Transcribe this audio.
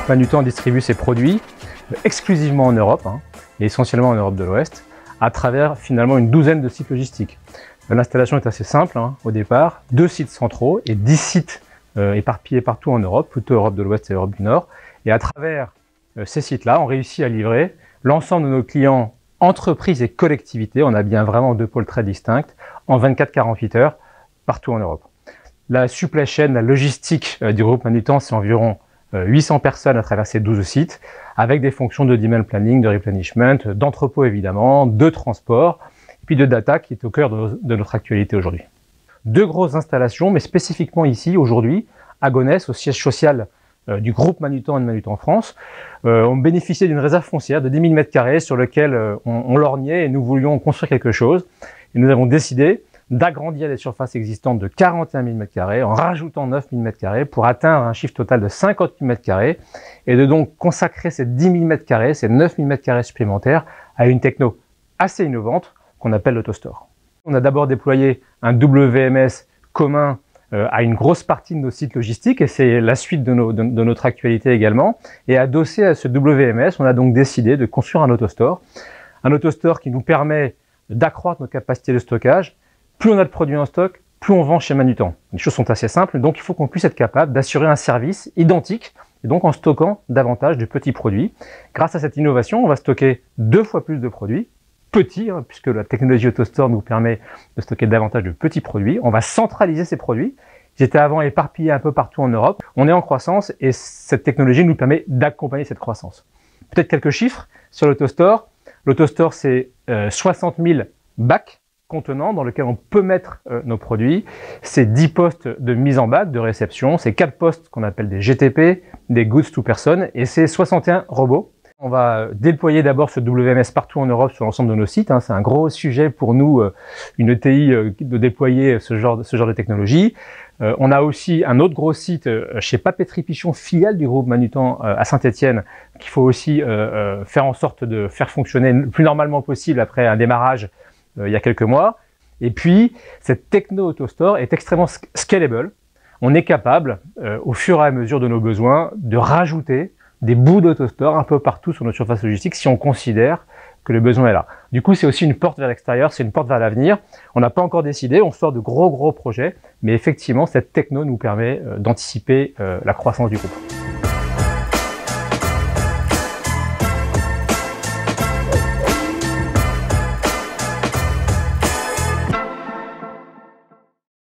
Manutan distribue ses produits exclusivement en Europe, et essentiellement en Europe de l'Ouest, à travers finalement une douzaine de sites logistiques. L'installation est assez simple au départ, 2 sites centraux et 10 sites éparpillés partout en Europe, plutôt Europe de l'Ouest et Europe du Nord. Et à travers ces sites-là, on réussit à livrer l'ensemble de nos clients, entreprises et collectivités, on a bien vraiment 2 pôles très distincts, en 24-48 heures, partout en Europe. La supply chain, la logistique du groupe Manutan, c'est environ 800 personnes à travers ces 12 sites, avec des fonctions de demand planning, de replenishment, d'entrepôt évidemment, de transport, et puis de data qui est au cœur de notre actualité aujourd'hui. 2 grosses installations, mais spécifiquement ici, aujourd'hui, à Gonesse, au siège social du groupe Manutan et de Manutan France. On bénéficiait d'une réserve foncière de 10 000 m² sur lequel on lorgnait et nous voulions construire quelque chose. Et nous avons décidé d'agrandir les surfaces existantes de 41 000 m² en rajoutant 9 000 m² pour atteindre un chiffre total de 50 000 m² et de donc consacrer ces 10 000 m², ces 9 000 m² supplémentaires à une techno assez innovante qu'on appelle l'AutoStore. On a d'abord déployé un WMS commun à une grosse partie de nos sites logistiques et c'est la suite de notre actualité également. Et adossé à ce WMS, on a donc décidé de construire un AutoStore. Un AutoStore qui nous permet d'accroître nos capacités de stockage. Plus on a de produits en stock, plus on vend chez Manutan. Les choses sont assez simples, donc il faut qu'on puisse être capable d'assurer un service identique, et donc en stockant davantage de petits produits. Grâce à cette innovation, on va stocker 2 fois plus de produits, petits, puisque la technologie AutoStore nous permet de stocker davantage de petits produits. On va centraliser ces produits. Ils étaient avant éparpillés un peu partout en Europe. On est en croissance et cette technologie nous permet d'accompagner cette croissance. Peut-être quelques chiffres sur l'AutoStore. L'AutoStore, c'est 60 000 bacs contenants dans lesquels on peut mettre nos produits. C'est 10 postes de mise en bac, de réception. C'est 4 postes qu'on appelle des GTP, des Goods to Person, et c'est 61 robots. On va déployer d'abord ce WMS partout en Europe sur l'ensemble de nos sites. C'est un gros sujet pour nous, une ETI, de déployer ce genre de technologie. On a aussi un autre gros site chez Papeterie Pichon, filiale du groupe Manutan à Saint-Étienne, qu'il faut aussi faire en sorte de faire fonctionner le plus normalement possible après un démarrage il y a quelques mois. Et puis, cette techno AutoStore est extrêmement scalable. On est capable, au fur et à mesure de nos besoins, de rajouter des bouts d'AutoStore un peu partout sur notre surface logistique si on considère que le besoin est là. Du coup, c'est aussi une porte vers l'extérieur, c'est une porte vers l'avenir. On n'a pas encore décidé, on sort de gros projets, mais effectivement, cette techno nous permet d'anticiper la croissance du groupe.